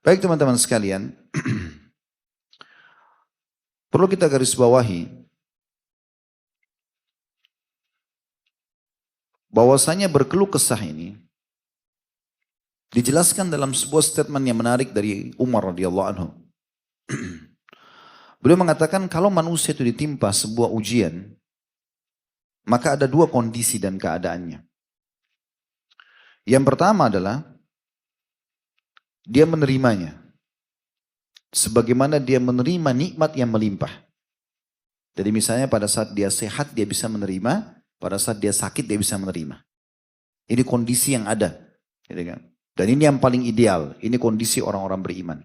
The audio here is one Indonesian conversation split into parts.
Baik teman-teman sekalian, perlu kita garis bawahi bahwasanya berkeluh kesah ini dijelaskan dalam sebuah statement yang menarik dari Umar radhiyallahu anhu. Beliau mengatakan kalau manusia itu ditimpa sebuah ujian, maka ada dua kondisi dan keadaannya. Yang pertama adalah dia menerimanya, sebagaimana dia menerima nikmat yang melimpah. Jadi misalnya pada saat dia sehat dia bisa menerima, pada saat dia sakit dia bisa menerima. Ini kondisi yang ada. Dan ini yang paling ideal, ini kondisi orang-orang beriman.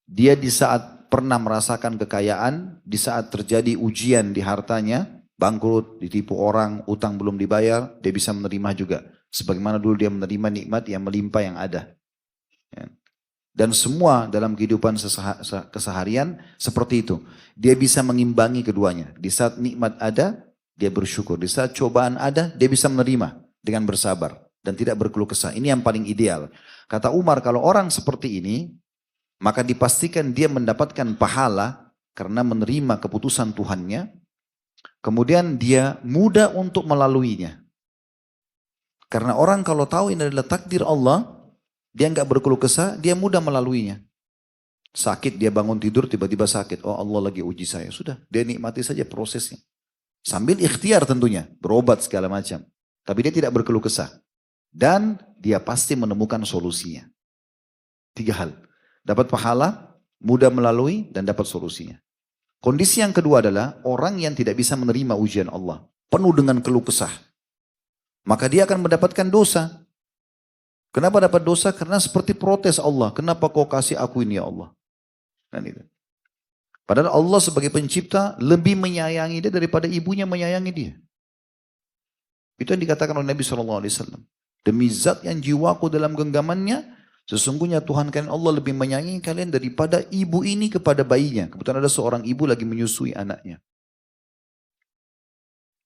Dia di saat pernah merasakan kekayaan, di saat terjadi ujian di hartanya, bangkrut, ditipu orang, utang belum dibayar, dia bisa menerima juga. Sebagaimana dulu dia menerima nikmat yang melimpah yang ada. Dan semua dalam kehidupan keseharian seperti itu. Dia bisa mengimbangi keduanya. Di saat nikmat ada, dia bersyukur. Di saat cobaan ada, dia bisa menerima dengan bersabar. Dan tidak berkeluh kesah. Ini yang paling ideal. Kata Umar, kalau orang seperti ini, maka dipastikan dia mendapatkan pahala karena menerima keputusan Tuhannya. Kemudian dia mudah untuk melaluinya. Karena orang kalau tahu ini adalah takdir Allah, dia nggak berkeluh kesah, dia mudah melaluinya. Sakit, dia bangun tidur tiba-tiba sakit. Oh Allah lagi uji saya. Sudah, dia nikmati saja prosesnya. Sambil ikhtiar tentunya, berobat segala macam. Tapi dia tidak berkeluh kesah. Dan dia pasti menemukan solusinya. 3 hal. Dapat pahala, mudah melalui, dan dapat solusinya. Kondisi yang kedua adalah orang yang tidak bisa menerima ujian Allah. Penuh dengan keluh kesah. Maka dia akan mendapatkan dosa. Kenapa dapat dosa? Karena seperti protes Allah. Kenapa kau kasih aku ini ya Allah? Dan itu. Padahal Allah sebagai pencipta lebih menyayangi dia daripada ibunya menyayangi dia. Itu yang dikatakan oleh Nabi SAW. Demi zat yang jiwaku dalam genggamannya, sesungguhnya Tuhan kalian Allah lebih menyayangi kalian daripada ibu ini kepada bayinya. Kebetulan ada seorang ibu lagi menyusui anaknya.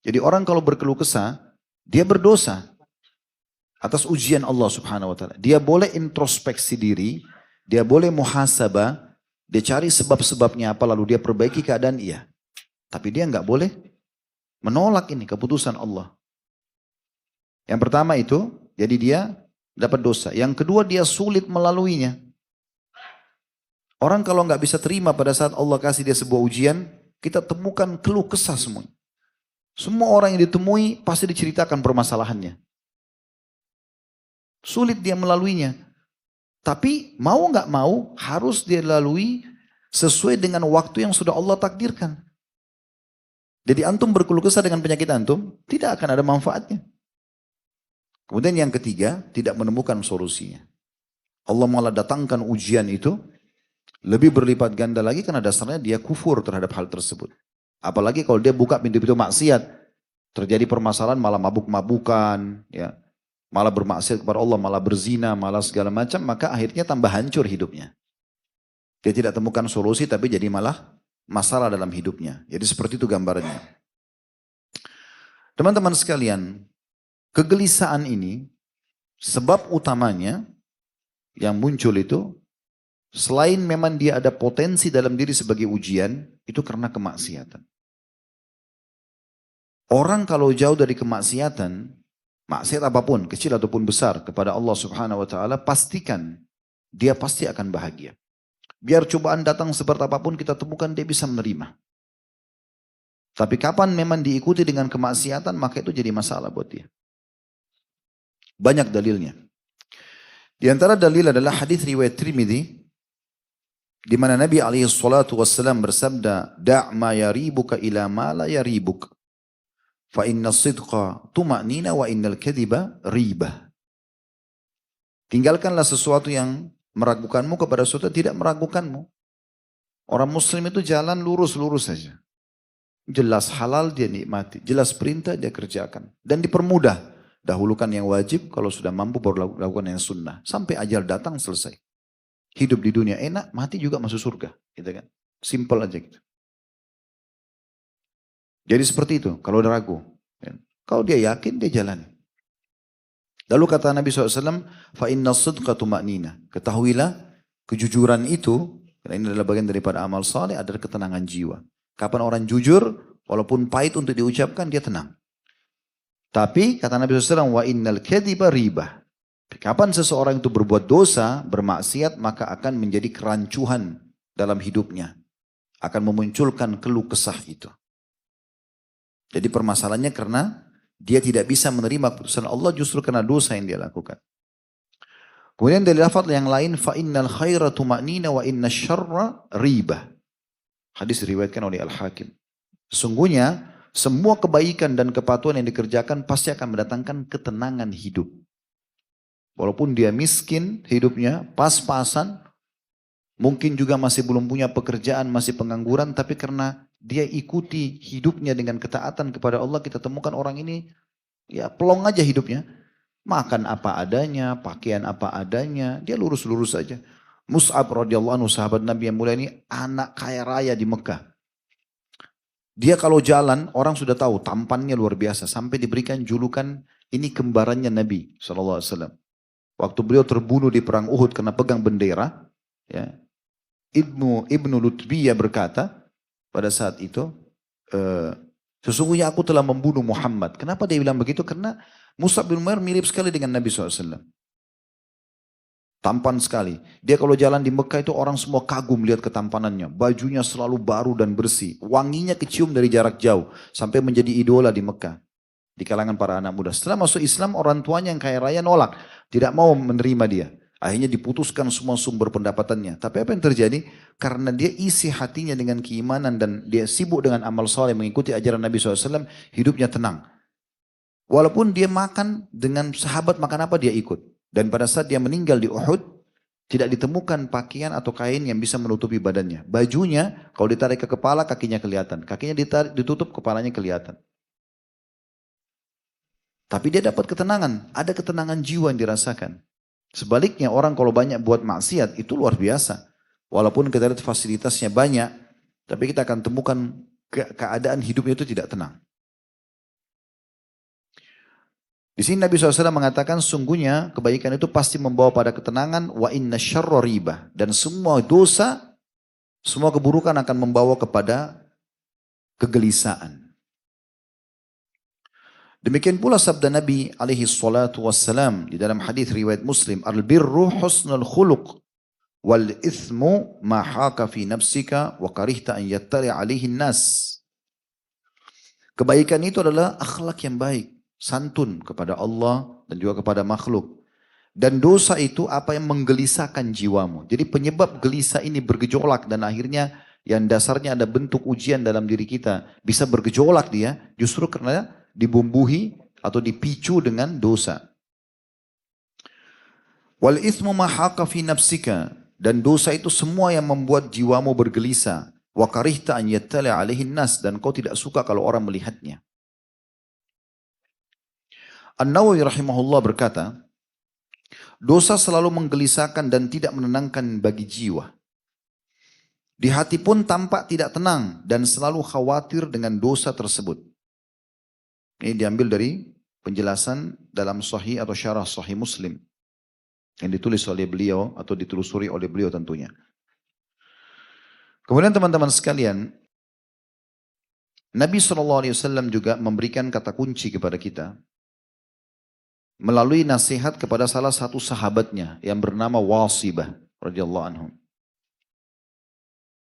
Jadi orang kalau berkeluh kesah, dia berdosa atas ujian Allah subhanahu wa ta'ala. Dia boleh introspeksi diri, dia boleh muhasabah, dia cari sebab-sebabnya apa lalu dia perbaiki keadaan iya. Tapi dia nggak boleh menolak ini keputusan Allah. Yang pertama itu, jadi dia dapat dosa. Yang kedua dia sulit melaluinya. Orang kalau nggak bisa terima pada saat Allah kasih dia sebuah ujian, kita temukan keluh kesah semua. Semua orang yang ditemui pasti diceritakan permasalahannya. Sulit dia melaluinya. Tapi mau nggak mau harus dia lalui sesuai dengan waktu yang sudah Allah takdirkan. Jadi antum berkeluh kesah dengan penyakit antum, tidak akan ada manfaatnya. Kemudian yang ketiga, tidak menemukan solusinya. Allah malah datangkan ujian itu, lebih berlipat ganda lagi karena dasarnya dia kufur terhadap hal tersebut. Apalagi kalau dia buka pintu-pintu maksiat, terjadi permasalahan malah mabuk-mabukan, ya. Malah bermaksiat kepada Allah, malah berzina, malah segala macam, maka akhirnya tambah hancur hidupnya. Dia tidak temukan solusi tapi jadi malah masalah dalam hidupnya. Jadi seperti itu gambarannya. Teman-teman sekalian, kegelisahan ini sebab utamanya yang muncul itu selain memang dia ada potensi dalam diri sebagai ujian, itu karena kemaksiatan. Orang kalau jauh dari kemaksiatan, maksiat apapun, kecil ataupun besar kepada Allah subhanahu wa ta'ala, pastikan dia pasti akan bahagia. Biar cobaan datang seperti apapun kita temukan dia bisa menerima. Tapi kapan memang diikuti dengan kemaksiatan maka itu jadi masalah buat dia. Banyak dalilnya. Di antara dalil adalah hadis riwayat Tirmidzi di mana Nabi alaihi salatu wassalam bersabda, "Da' ma yaribuka ila ma la yaribuk. Fa inna sidqa tuma'nina wa innal kadhiba ribah." Tinggalkanlah sesuatu yang meragukanmu kepada sesuatu yang tidak meragukanmu. Orang muslim itu jalan lurus-lurus saja. Jelas halal dia nikmati, jelas perintah dia kerjakan. Dan dipermudah, dahulukan yang wajib, kalau sudah mampu baru lakukan yang sunnah. Sampai ajal datang selesai. Hidup di dunia enak, mati juga masuk surga. Gitu kan? Simple aja gitu. Jadi seperti itu, kalau udah ragu. Kalau dia yakin, dia jalan. Lalu kata Nabi SAW, fa inna sidqa tuma'nina. Ketahuilah, Kejujuran itu, karena ini adalah bagian daripada amal saleh, adalah ketenangan jiwa. Kapan orang jujur, walaupun pahit untuk diucapkan, dia tenang. Tapi kata Nabi SAW, wa innal kadhiba ribah. Kapan seseorang itu berbuat dosa, bermaksiat, maka akan menjadi kerancuhan dalam hidupnya. Akan memunculkan keluh kesah itu. Jadi permasalahannya karena dia tidak bisa menerima keputusan Allah justru karena dosa yang dia lakukan. Kemudian dari lafaz yang lain, fa innal khaira tuma'nina wa inna syarra ribah. Hadis diriwayatkan oleh Al-Hakim. Sesungguhnya semua kebaikan dan kepatuhan yang dikerjakan pasti akan mendatangkan ketenangan hidup. Walaupun dia miskin hidupnya, pas-pasan, mungkin juga masih belum punya pekerjaan, masih pengangguran, tapi karena dia ikuti hidupnya dengan ketaatan kepada Allah, kita temukan orang ini ya pelong aja hidupnya. Makan apa adanya, pakaian apa adanya, dia lurus-lurus saja. Mus'ab radhiyallahu anhu, sahabat Nabi yang mulia ini, anak kaya raya di Mekah. Dia kalau jalan, orang sudah tahu tampannya luar biasa. Sampai diberikan julukan, ini kembarannya Nabi SAW. Waktu beliau terbunuh di perang Uhud karena pegang bendera, ya, Ibnu Lutbiyah berkata pada saat itu, sesungguhnya aku telah membunuh Muhammad. Kenapa dia bilang begitu? Karena Mus'ab bin Umair mirip sekali dengan Nabi SAW. Tampan sekali. Dia kalau jalan di Mekah itu orang semua kagum lihat ketampanannya. Bajunya selalu baru dan bersih. Wanginya kecium dari jarak jauh. Sampai menjadi idola di Mekah. Di kalangan para anak muda. Setelah masuk Islam, orang tuanya yang kaya raya nolak. Tidak mau menerima dia. Akhirnya diputuskan semua sumber pendapatannya. Tapi apa yang terjadi? Karena dia isi hatinya dengan keimanan dan dia sibuk dengan amal soleh mengikuti ajaran Nabi SAW, hidupnya tenang. Walaupun dia makan dengan sahabat makan apa dia ikut. Dan pada saat dia meninggal di Uhud, tidak ditemukan pakaian atau kain yang bisa menutupi badannya. Bajunya kalau ditarik ke kepala kakinya kelihatan. Kakinya ditutup kepalanya kelihatan. Tapi dia dapat ketenangan. Ada ketenangan jiwa yang dirasakan. Sebaliknya orang kalau banyak buat maksiat itu luar biasa. Walaupun kita lihat fasilitasnya banyak, tapi kita akan temukan keadaan hidupnya itu tidak tenang. Di sini Nabi SAW mengatakan sungguhnya kebaikan itu pasti membawa pada ketenangan wa inna syarra ribah. Dan semua dosa, semua keburukan akan membawa kepada kegelisahan. Demikian pula sabda Nabi alaihi salatu wassalam di dalam hadis riwayat Muslim, al-birru husnul khuluq wal ithmu ma haka fi nafsika wa karihta an yattali alaihi nas. Kebaikan itu adalah akhlak yang baik, santun kepada Allah dan juga kepada makhluk. Dan dosa itu apa yang menggelisahkan jiwamu. Jadi penyebab gelisah ini bergejolak dan akhirnya yang dasarnya ada bentuk ujian dalam diri kita. Bisa bergejolak dia justru karena dibumbuhi atau dipicu dengan dosa. Wal ithmu ma haqa fi nafsika, dan dosa itu semua yang membuat jiwamu bergelisah. Wa karihta an yattali alaihi nas, dan kau tidak suka kalau orang melihatnya. An-Nawawi rahimahullah berkata, dosa selalu menggelisahkan dan tidak menenangkan bagi jiwa. Di hati pun tampak tidak tenang dan selalu khawatir dengan dosa tersebut. Ini diambil dari penjelasan dalam Sahih atau Syarah Sahih Muslim yang ditulis oleh beliau atau ditelusuri oleh beliau tentunya. Kemudian teman-teman sekalian, Nabi SAW juga memberikan kata kunci kepada kita melalui nasihat kepada salah satu sahabatnya yang bernama Wasibah radhiyallahu anhu.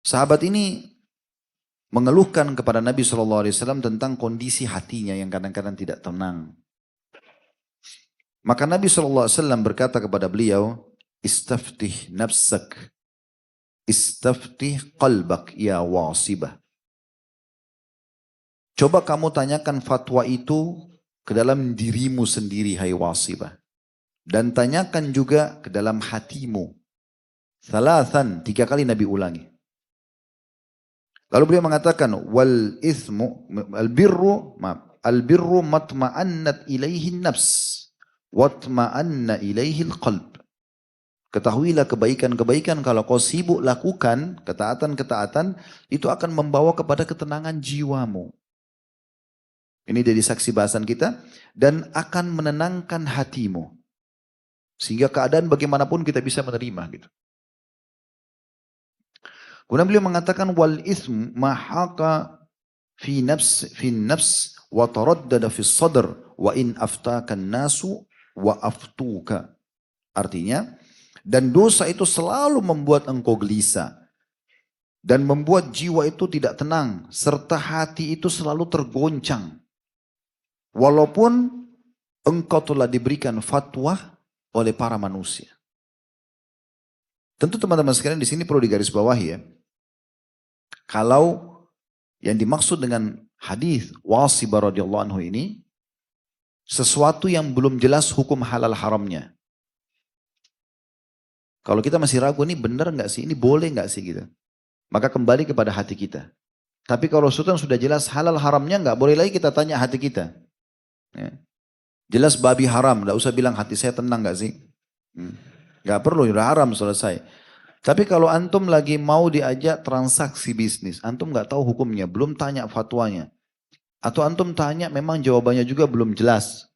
Sahabat ini mengeluhkan kepada Nabi SAW tentang kondisi hatinya yang kadang-kadang tidak tenang. Maka Nabi SAW berkata kepada beliau, istaftih nafsak, istaftih qalbak ya Wasibah. Coba kamu tanyakan fatwa itu ke dalam dirimu sendiri, hai Wasibah. Dan tanyakan juga ke dalam hatimu. Thalathan, 3 kali Nabi ulangi. Lalu beliau mengatakan, wal ithmu, albirru matma'annat ilaihi nafs, watma'anna ilaihi qalb. Ketahuilah kebaikan-kebaikan kalau kau sibuk lakukan, ketaatan-ketaatan, itu akan membawa kepada ketenangan jiwamu. Ini dari saksi bahasan kita. Dan akan menenangkan hatimu. Sehingga keadaan bagaimanapun kita bisa menerima gitu. Kemudian beliau mengatakan wal ism mahaka fi nafs wa taraddada fi sadr wa in aftakan nasu wa aftuka. Artinya, dan dosa itu selalu membuat engkau gelisah dan membuat jiwa itu tidak tenang serta hati itu selalu tergoncang. Walaupun engkau telah diberikan fatwa oleh para manusia. Tentu teman-teman sekalian di sini perlu digarisbawahi ya. Kalau yang dimaksud dengan hadis Wasibah radhiyallahu anhu ini sesuatu yang belum jelas hukum halal haramnya. Kalau kita masih ragu ini benar nggak sih, ini boleh nggak sih gitu. Maka kembali kepada hati kita. Tapi kalau sesuatu yang sudah jelas halal haramnya nggak boleh lagi kita tanya hati kita. Ya. Jelas babi haram, nggak usah bilang hati saya tenang nggak sih. Nggak perlu, udah haram selesai. Tapi kalau antum lagi mau diajak transaksi bisnis, antum nggak tahu hukumnya, belum tanya fatwanya. Atau antum tanya memang jawabannya juga belum jelas.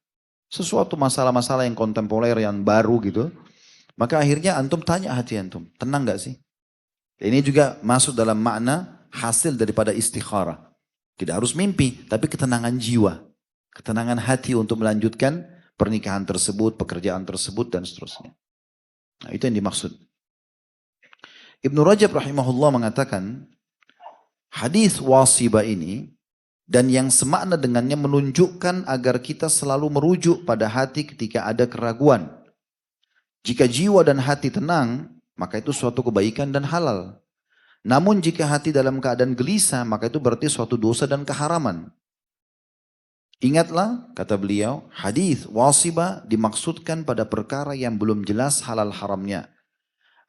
Sesuatu masalah-masalah yang kontemporer, yang baru gitu. Maka akhirnya antum tanya hati antum, tenang nggak sih? Ini juga masuk dalam makna hasil daripada istikharah. Tidak harus mimpi, tapi ketenangan jiwa. Ketenangan hati untuk melanjutkan pernikahan tersebut, pekerjaan tersebut, dan seterusnya. Nah itu yang dimaksud. Ibnu Rajab rahimahullah mengatakan, hadis Wasibah ini dan yang semakna dengannya menunjukkan agar kita selalu merujuk pada hati ketika ada keraguan. Jika jiwa dan hati tenang, maka itu suatu kebaikan dan halal. Namun jika hati dalam keadaan gelisah, maka itu berarti suatu dosa dan keharaman. Ingatlah, kata beliau, hadis Wasibah dimaksudkan pada perkara yang belum jelas halal haramnya.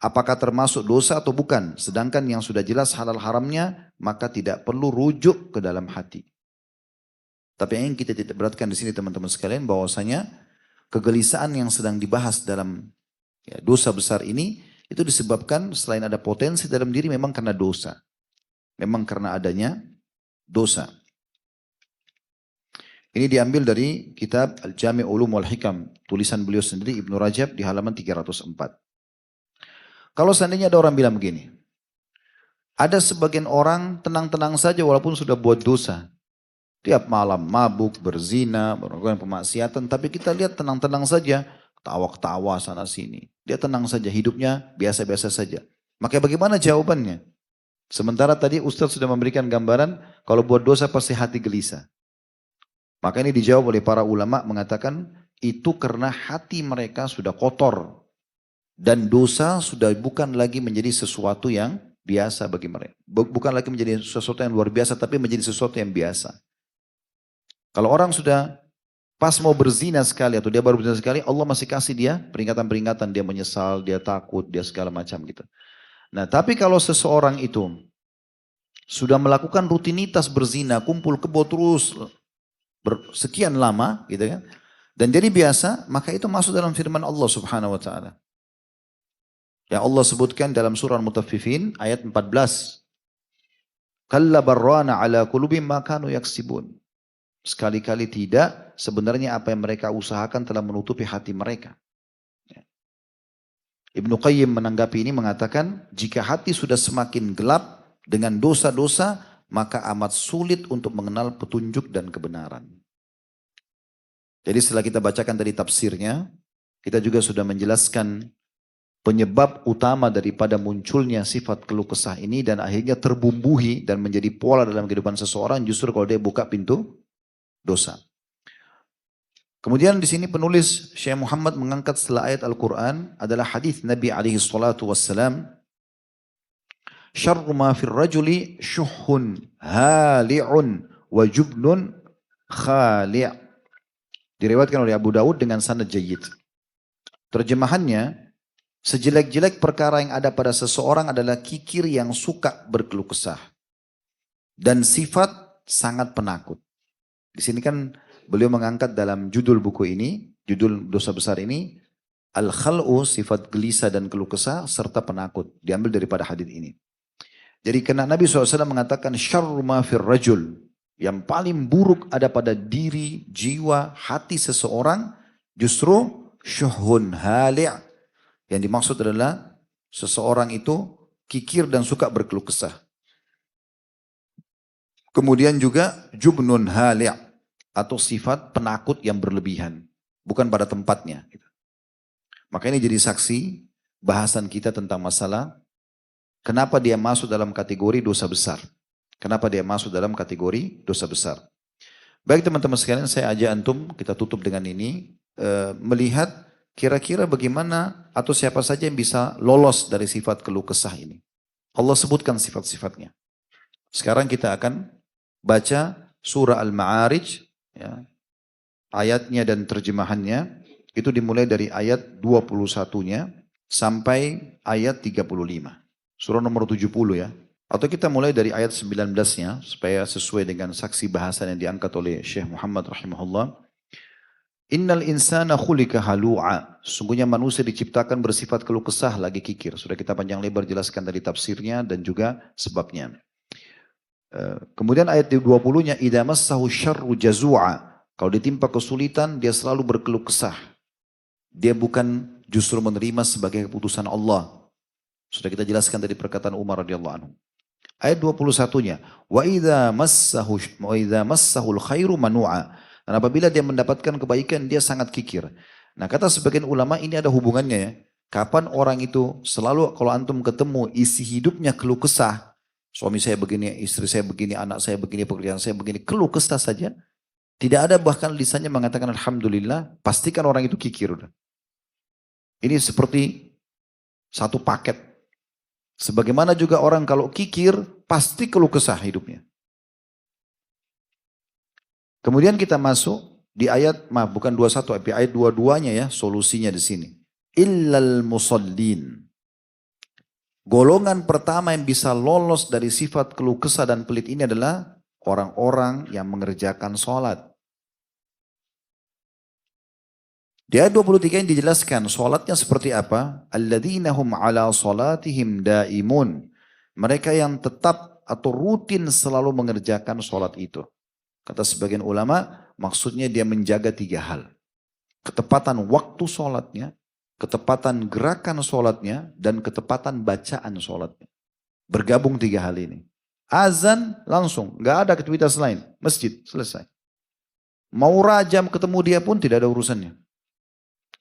Apakah termasuk dosa atau bukan? Sedangkan yang sudah jelas halal haramnya, maka tidak perlu rujuk ke dalam hati. Tapi yang kita tidak beratkan di sini teman-teman sekalian, bahwasanya kegelisahan yang sedang dibahas dalam dosa besar ini, itu disebabkan selain ada potensi dalam diri memang karena dosa. Memang karena adanya dosa. Ini diambil dari kitab Al-Jami' Ulum wal Hikam, tulisan beliau sendiri Ibnu Rajab di halaman 304. Kalau seandainya ada orang bilang begini, ada sebagian orang tenang-tenang saja walaupun sudah buat dosa. Tiap malam mabuk, berzina, melakukan pemaksiatan, tapi kita lihat tenang-tenang saja, ketawa-ketawa sana sini. Dia tenang saja, hidupnya biasa-biasa saja. Maka bagaimana jawabannya? Sementara tadi Ustaz sudah memberikan gambaran, kalau buat dosa pasti hati gelisah. Maka ini dijawab oleh para ulama mengatakan, itu karena hati mereka sudah kotor. Dan dosa sudah bukan lagi menjadi sesuatu yang biasa bagi mereka. Bukan lagi menjadi sesuatu yang luar biasa, tapi menjadi sesuatu yang biasa. Kalau orang sudah pas mau berzina sekali, atau dia baru berzina sekali, Allah masih kasih dia peringatan-peringatan. Dia menyesal, dia takut, dia segala macam gitu. Nah tapi kalau seseorang itu sudah melakukan rutinitas berzina, kumpul kebo terus, sekian lama gitu kan. Dan jadi biasa, maka itu masuk dalam firman Allah subhanahu wa ta'ala. Yang Allah sebutkan dalam surah Al-Mutaffifin ayat 14. Kalla barrana ala qulubihim ma kanu yaksibun. Sekali-kali tidak, sebenarnya apa yang mereka usahakan telah menutupi hati mereka. Ibnu Qayyim menanggapi ini mengatakan, jika hati sudah semakin gelap dengan dosa-dosa, maka amat sulit untuk mengenal petunjuk dan kebenaran. Jadi setelah kita bacakan tadi tafsirnya, kita juga sudah menjelaskan penyebab utama daripada munculnya sifat keluh kesah ini dan akhirnya terbumbuhi dan menjadi pola dalam kehidupan seseorang justru kalau dia buka pintu dosa. Kemudian di sini penulis Syekh Muhammad mengangkat setelah ayat Al-Quran adalah hadis Nabi alaihi salatu wassalam. Syarru ma fir rajuli syuhun hali'un wa jubnun khali'. Diriwayatkan oleh Abu Daud dengan sanad jayyid. Terjemahannya, sejelek-jelek perkara yang ada pada seseorang adalah kikir yang suka berkeluh kesah. Dan sifat sangat penakut. Di sini kan beliau mengangkat dalam judul buku ini, judul dosa besar ini, Al-Khal'u, sifat gelisah dan keluh kesah, serta penakut. Diambil daripada hadis ini. Jadi karena Nabi SAW mengatakan, syarru ma fir rajul. Yang paling buruk ada pada diri, jiwa, hati seseorang, justru syuhun hali'. Yang dimaksud adalah seseorang itu kikir dan suka berkeluh kesah. Kemudian juga jubnun hali' atau sifat penakut yang berlebihan. Bukan pada tempatnya. Maka ini jadi saksi bahasan kita tentang masalah kenapa dia masuk dalam kategori dosa besar. Kenapa dia masuk dalam kategori dosa besar. Baik teman-teman sekalian, saya ajak antum, kita tutup dengan ini, melihat kira-kira bagaimana atau siapa saja yang bisa lolos dari sifat keluh kesah ini. Allah sebutkan sifat-sifatnya. Sekarang kita akan baca surah Al-Ma'arij, ya, ayatnya dan terjemahannya. Itu dimulai dari ayat 21-nya sampai ayat 35. Surah nomor 70 ya. Atau kita mulai dari ayat 19-nya supaya sesuai dengan saksi bahasan yang diangkat oleh Syekh Muhammad rahimahullah. Innal insana khulika halu'a. Sungguhnya manusia diciptakan bersifat keluh kesah lagi kikir. Sudah kita panjang lebar jelaskan dari tafsirnya dan juga sebabnya. Kemudian ayat 20-nya idza massahu syarru jazu'a. Kalau ditimpa kesulitan dia selalu berkeluh kesah. Dia bukan justru menerima sebagai keputusan Allah. Sudah kita jelaskan dari perkataan Umar radhiyallahu anhu. Ayat 21-nya, wa idza massahul khairu manu'a. Dan apabila dia mendapatkan kebaikan, dia sangat kikir. Nah, kata sebagian ulama ini ada hubungannya ya. Kapan orang itu selalu kalau antum ketemu isi hidupnya keluh kesah, suami saya begini, istri saya begini, anak saya begini, pekerjaan saya begini, keluh kesah saja. Tidak ada bahkan lisannya mengatakan alhamdulillah, pastikan orang itu kikir. Ini seperti satu paket. Sebagaimana juga orang kalau kikir, pasti keluh kesah hidupnya. Kemudian kita masuk di ayat, bukan 21, tapi ayat 22-nya ya, solusinya di sini. Illal musallin. Golongan pertama yang bisa lolos dari sifat keluh kesah dan pelit ini adalah orang-orang yang mengerjakan sholat. Di ayat 23 yang dijelaskan sholatnya seperti apa? Alladzina hum ala sholatihim daimun. Mereka yang tetap atau rutin selalu mengerjakan sholat itu. Kata sebagian ulama, maksudnya dia menjaga 3 hal. Ketepatan waktu sholatnya, ketepatan gerakan sholatnya, dan ketepatan bacaan sholatnya. Bergabung 3 hal ini. Azan langsung, gak ada aktivitas lain. Masjid, selesai. Mau raja ketemu dia pun tidak ada urusannya.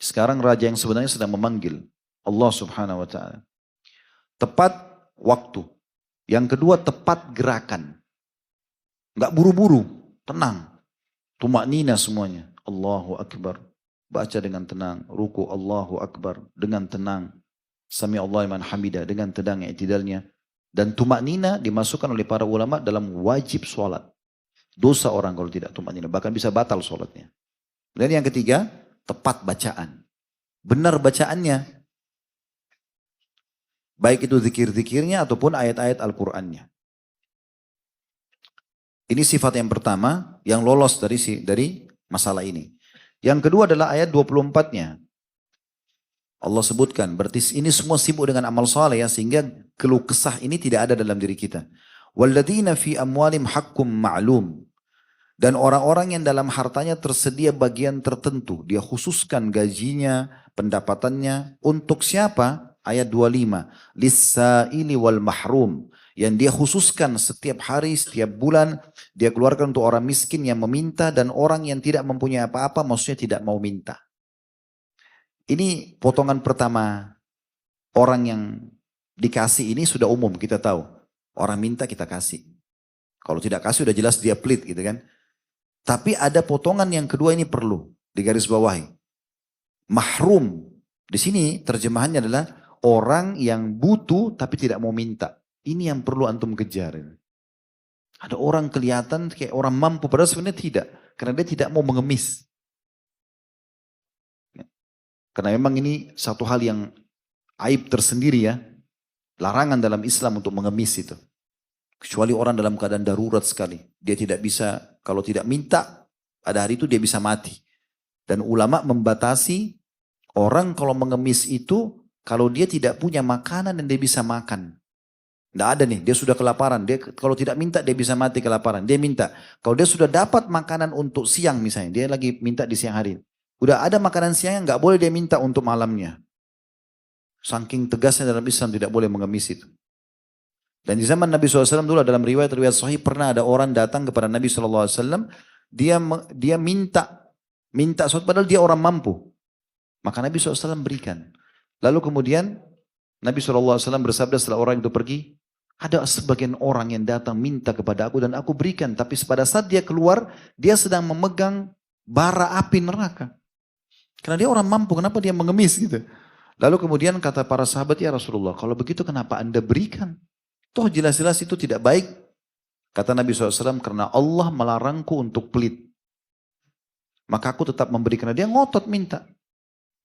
Sekarang raja yang sebenarnya sedang memanggil Allah subhanahu wa ta'ala. Tepat waktu. Yang kedua tepat gerakan. Enggak buru-buru, tenang. Tumaknina semuanya. Allahu Akbar. Baca dengan tenang. Ruku Allahu Akbar. Dengan tenang. Sami Allah liman hamidah. Dengan tenang i'tidalnya. Dan tumaknina dimasukkan oleh para ulama dalam wajib sholat. Dosa orang kalau tidak tumaknina. Bahkan bisa batal sholatnya. Dan yang ketiga, tepat bacaan. Benar bacaannya. Baik itu zikir-zikirnya ataupun ayat-ayat Al-Qur'annya. Ini sifat yang pertama yang lolos dari masalah ini. Yang kedua adalah ayat 24-nya. Allah sebutkan, berarti ini semua sibuk dengan amal saleh ya, sehingga keluh kesah ini tidak ada dalam diri kita. Walladzina fi amwalim haqqum ma'lum. Dan orang-orang yang dalam hartanya tersedia bagian tertentu. Dia khususkan gajinya, pendapatannya. Untuk siapa? Ayat 25. Lissa'ili wal mahrum. Yang dia khususkan setiap hari, setiap bulan. Dia keluarkan untuk orang miskin yang meminta. Dan orang yang tidak mempunyai apa-apa, maksudnya tidak mau minta. Ini potongan pertama. Orang yang dikasih ini sudah umum, kita tahu. Orang minta kita kasih. Kalau tidak kasih udah jelas dia pelit gitu kan. Tapi ada potongan yang kedua ini perlu digarisbawahi. Mahrum. Di sini terjemahannya adalah orang yang butuh tapi tidak mau minta. Ini yang perlu antum kejar. Ada orang kelihatan kayak orang mampu padahal sebenarnya tidak. Karena dia tidak mau mengemis. Karena memang ini satu hal yang aib tersendiri ya. Larangan dalam Islam untuk mengemis itu. Kecuali orang dalam keadaan darurat sekali. Dia tidak bisa, kalau tidak minta, pada hari itu dia bisa mati. Dan ulama membatasi orang kalau mengemis itu, kalau dia tidak punya makanan dan dia bisa makan. Tidak ada nih, dia sudah kelaparan. Dia kalau tidak minta dia bisa mati kelaparan. Dia minta. Kalau dia sudah dapat makanan untuk siang misalnya, dia lagi minta di siang hari. Udah ada makanan siang yang nggak boleh dia minta untuk malamnya. Saking tegasnya dalam Islam tidak boleh mengemis itu. Dan di zaman Nabi SAW dulu dalam riwayat-riwayat sahih pernah ada orang datang kepada Nabi SAW, dia minta sesuatu padahal dia orang mampu. Maka Nabi SAW berikan. Lalu kemudian Nabi SAW bersabda setelah orang itu pergi, ada sebagian orang yang datang minta kepada aku dan aku berikan. Tapi pada saat dia keluar, dia sedang memegang bara api neraka. Karena dia orang mampu, kenapa dia mengemis gitu. Lalu kemudian kata para sahabat, ya Rasulullah, kalau begitu kenapa Anda berikan? Toh jelas-jelas itu tidak baik. Kata Nabi SAW, karena Allah melarangku untuk pelit. Maka aku tetap memberikan. Dia ngotot minta.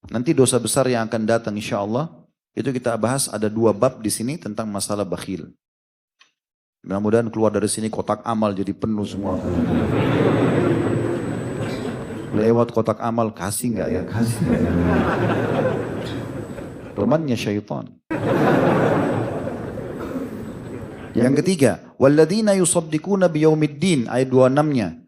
Nanti dosa besar yang akan datang insya Allah, itu kita bahas ada 2 bab di sini tentang masalah bakhil. Mudah-mudahan keluar dari sini kotak amal jadi penuh semua. Lewat kotak amal, kasih nggak ya? Kasih nggak ya? Temannya syaitan. Yang ketiga, walladzina yusaddiquna biyaumiddin, ayat 26-nya.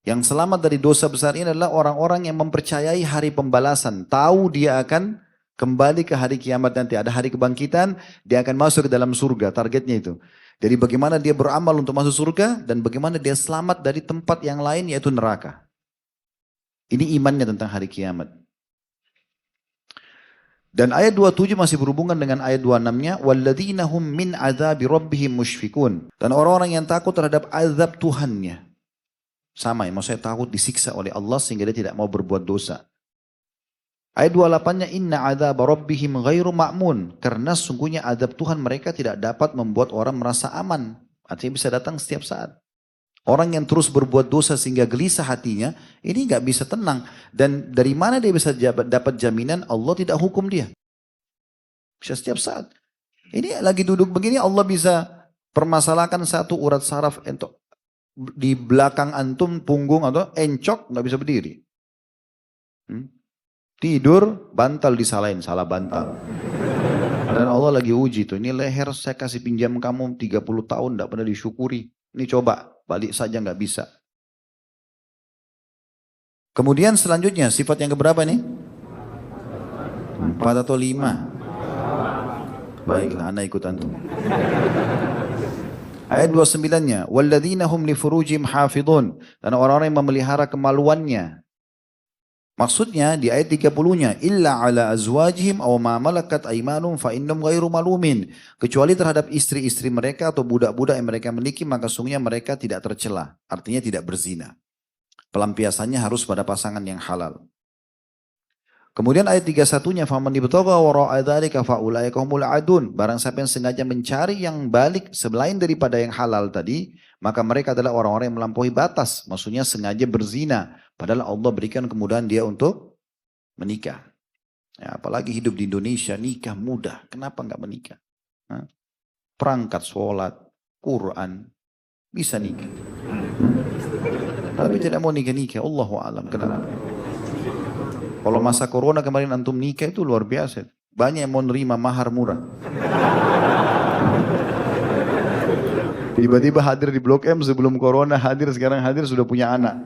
Yang selamat dari dosa besar ini adalah orang-orang yang mempercayai hari pembalasan. Tahu dia akan kembali ke hari kiamat nanti. Ada hari kebangkitan, dia akan masuk ke dalam surga. Targetnya itu. Jadi bagaimana dia beramal untuk masuk surga dan bagaimana dia selamat dari tempat yang lain yaitu neraka. Ini imannya tentang hari kiamat. Dan ayat 27 masih berhubungan dengan ayat 26-nya. Walladzina hum min azabi rabbihim musyfikun. Dan orang-orang yang takut terhadap azab Tuhannya. Sama ya, maksudnya takut disiksa oleh Allah sehingga dia tidak mau berbuat dosa. Ayat 28-nya inna azab rabbihim ghairu ma'mun. Karena sungguhnya azab Tuhan mereka tidak dapat membuat orang merasa aman. Artinya bisa datang setiap saat. Orang yang terus berbuat dosa sehingga gelisah hatinya, ini nggak bisa tenang. Dan dari mana dia bisa dapat jaminan Allah tidak hukum dia? Bisa setiap saat. Ini lagi duduk begini Allah bisa permasalahkan satu urat saraf di belakang antum punggung atau encok nggak bisa berdiri. Tidur bantal disalahin, salah bantal. Dan Allah lagi uji tuh, ini leher saya kasih pinjam kamu 30 tahun nggak pernah disyukuri. Ini coba balik saja nggak bisa. Kemudian selanjutnya sifat yang keberapa nih? 4 atau 5? Baiklah, anak ikut antum. Ayat 29-nya, walladzina hum li furujihim hafidhun, dan orang-orang yang memelihara kemaluannya. Maksudnya di ayat 30-nya, illa ala azwajihim aw ma malakat aymanum fa innahum ghairu malumin, kecuali terhadap istri-istri mereka atau budak-budak yang mereka miliki, maka sungguhnya mereka tidak tercela, artinya tidak berzina. Pelampiasannya harus pada pasangan yang halal. Kemudian ayat 31-nya, faman ibtagha wara'a dzalika fa ulaika humul adun, barang siapa yang sengaja mencari yang balik selain daripada yang halal tadi, maka mereka adalah orang-orang yang melampaui batas, maksudnya sengaja berzina, padahal Allah berikan kemudahan dia untuk menikah. Ya, apalagi hidup di Indonesia, nikah mudah, kenapa enggak menikah? Perangkat sholat, Quran, bisa nikah. Tapi tidak mau nikah-nikah, Allahu a'lam, kenapa? Kalau masa corona kemarin antum nikah itu luar biasa. Banyak yang mau nerima mahar murah. Tiba-tiba hadir di Blok M sebelum corona, sekarang hadir sudah punya anak.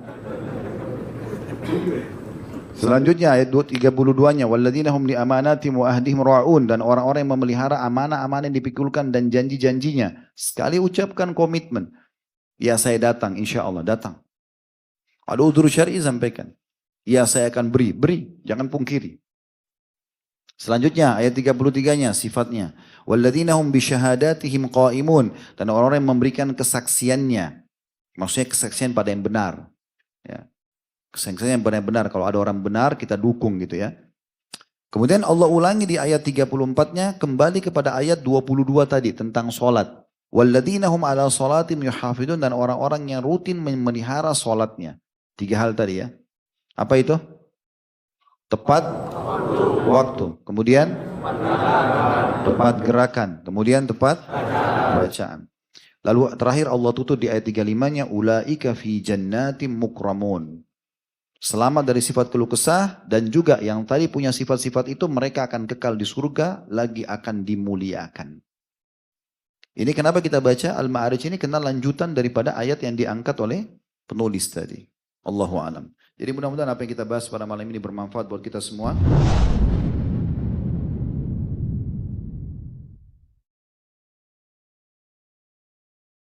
Selanjutnya ayat 32-nya, walladzina hum li amanatihim wa ahdihim ra'un, dan orang-orang yang memelihara amanah-amanah yang dipikulkan dan janji-janjinya. Sekali ucapkan komitmen, ya saya datang, insya Allah datang. Ada udzur syar'i sampaikan. Ya saya akan beri, jangan pungkiri. Selanjutnya ayat 33-nya sifatnya. Walladzina hum bisyahadatihim qaimun, dan orang-orang yang memberikan kesaksiannya. Maksudnya kesaksian pada yang benar. Ya. Kesaksian yang benar-benar, kalau ada orang benar kita dukung gitu ya. Kemudian Allah ulangi di ayat 34-nya kembali kepada ayat 22 tadi tentang sholat. Walladzina hum ala sholatim yuhafidun, dan orang-orang yang rutin memelihara sholatnya. 3 hal tadi ya. Apa itu? Tepat waktu. Kemudian tepat gerakan. Kemudian tepat bacaan. Lalu terakhir Allah tutup di ayat 35-nya, ulaika fi jannatim mukramun. Selamat dari sifat keluh kesah, dan juga yang tadi punya sifat-sifat itu mereka akan kekal di surga, lagi akan dimuliakan. Ini kenapa kita baca Al-Ma'arij ini, karena lanjutan daripada ayat yang diangkat oleh penulis tadi. Allahu a'lam. Jadi mudah-mudahan apa yang kita bahas pada malam ini bermanfaat buat kita semua.